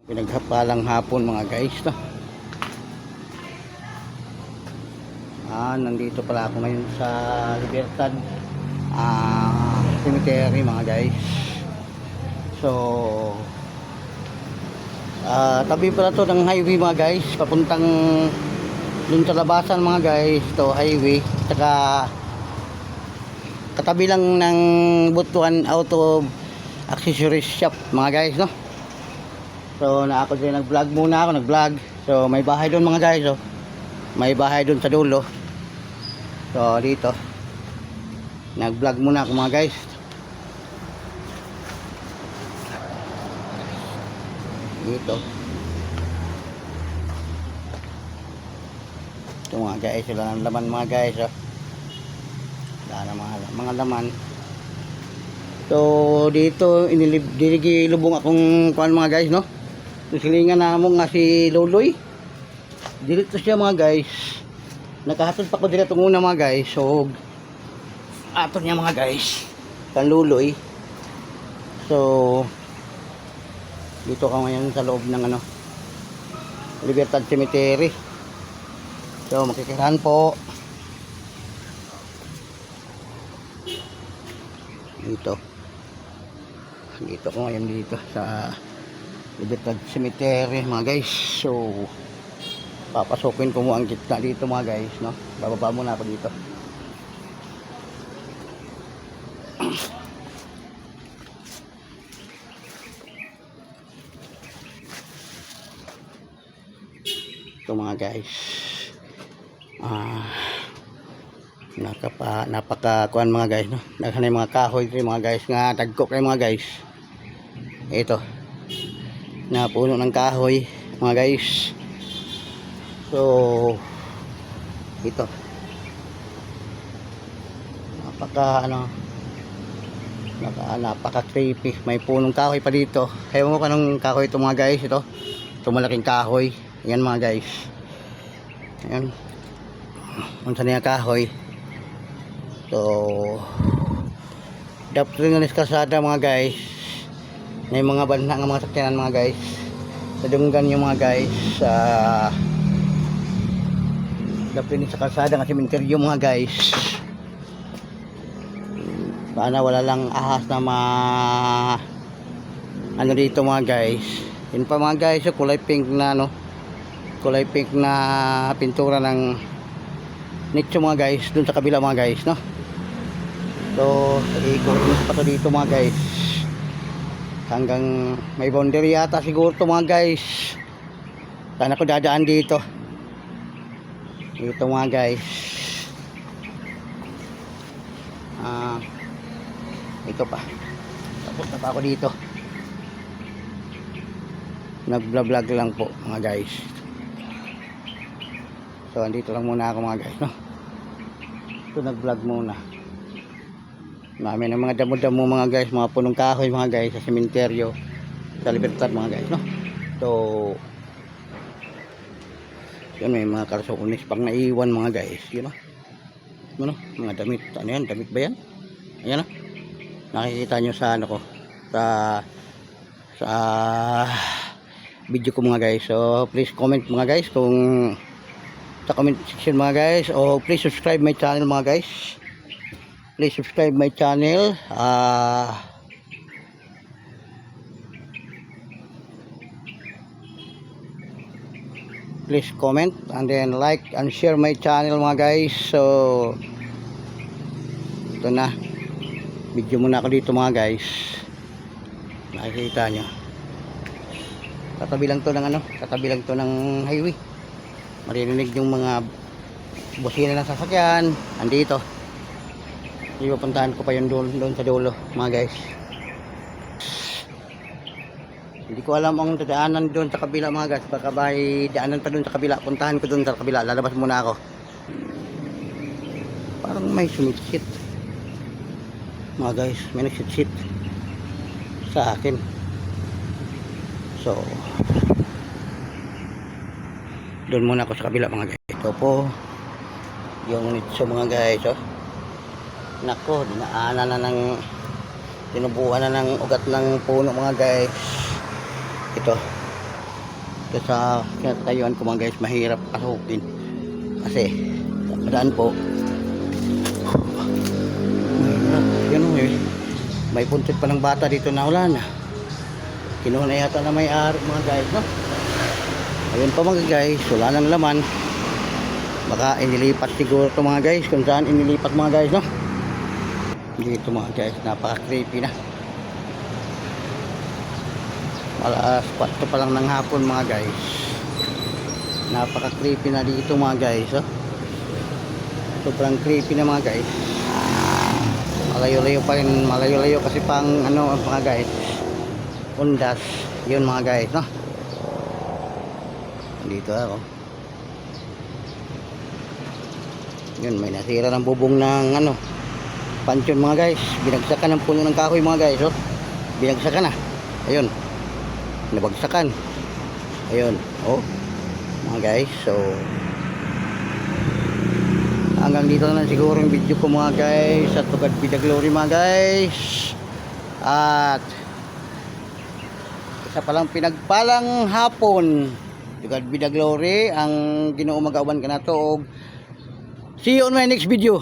Pinaghapalang hapon mga guys, no? Nandito pala ako ngayon sa Libertad Cemetery mga guys. So tabi pala to ng highway mga guys, papuntang dun sa labasan mga guys, to highway. Saka katabi lang ng Butuan Auto Accessories Shop mga guys, no? So ako din nag-vlog muna ako, nag-vlog. So may bahay doon mga guys, oh. May bahay doon sa dulo. So dito nag-vlog muna ako mga guys. Dito. Ito mga guys, wala ng laman mga guys, oh. Wala na mga laman. So dito dinigilubong akong kuan mga guys, no? Silingan na mo nga si Loloy. Dito siya mga guys. Nakahatod pa ko dito muna mga guys. So ato niya mga guys, kan Loloy. So dito ka ngayon sa loob ng Libertad Cemetery. So makikirahan po dito ko ngayon dito sa Libertad Cemetery mga guys. So papasukin ko mo ang gitna dito mga guys, no? Bababa muna ako dito. Ito mga guys, napakakuan mga guys, no? Naghanay mga kahoy rin mga guys, nga tagko kay mga guys. Ito na puno ng kahoy mga guys. So ito napaka creepy. May punong kahoy pa dito. Ewan ko anong kahoy ito mga guys. Ito malaking kahoy. Yan mga guys. Ayan. Unsa niya kahoy. So dapat rin ng kalsada mga guys. May mga banha ng mga sakyanan mga guys. Sa dunggan yung mga guys. Dapat rin sa kalsada ng sementeryo mga guys. Sana wala lang ahas na dito mga guys. Yun pa mga guys, yung kulay pink na kulay pink na pintura ng nicho mga guys, dun sa kabila mga guys, no? So ikot pa to dito mga guys, hanggang may boundary yata siguro to mga guys. Sana ko dadaan dito mga guys. Ito pa, tapos na pa ako dito. Nag-vlog lang po mga guys. So andito lang muna ako mga guys, no? Ito nag-vlog muna. Marami ng mga damo-damo mga guys, mga punong kahoy mga guys sa sementeryo sa Libertad mga guys, no? So yun, may mga kalsones pang naiwan mga guys, yun, no? Mga damit, ano yan, damit ba yan? Ayan, no? Nakikita nyo sa sa video ko mga guys. So please comment mga guys kung sa comment section mga guys, o please subscribe my channel mga guys. Please subscribe my channel. Please comment and then like and share my channel mga guys. So ito na, video muna ako dito mga guys. Nakikita nyo, katabi lang to ng highway. Maririnig yung mga busina ng sasakyan andito. Ipapuntahan ko pa yun doon sa dulo mga guys. Hindi ko alam ang dadaanan doon sa kabila mga guys. Baka may daanan pa doon sa kabila. Puntahan ko doon sa kabila. Lalabas muna ako. Parang may sumitsit mga guys, may nagsit sa akin. So doon muna ako sa kabila mga guys. Ito po yung nitso mga guys, oh. Nako, dinaanan na tinubuhan na ng ugat ng puno mga guys. Ito dito sa kinatayuan ko mga guys, mahirap pasukin kasi sa padaan po mahirap. Yun o eh, may puntot pa ng bata dito na wala na, kinuha na yata na may-ari mga guys, no? Ayun pa mga guys, wala nang laman, baka inilipat siguro to mga guys, kung saan inilipat mga guys, no? Dito mga guys, napaka creepy na. Alas 4 pa lang ng hapon mga guys, napaka creepy na dito mga guys, oh. Sobrang creepy na mga guys, malayo-layo pa rin, malayo-layo kasi pang ano mga guys, undas yun mga guys, no? Dito ako, yun may nasira ng bubong ng ano pansyon mga guys, binagsakan ng puno ng kahoy mga guys, oh. Binagsakan na, ayun, nabagsakan, ayun, oh mga guys. So hanggang dito na lang siguro yung video ko mga guys at Tugad Bida Glory mga guys, at isa palang pinagpalang hapon Tugad Bida Glory ang Ginoo magauban ka na to. See you on my next video.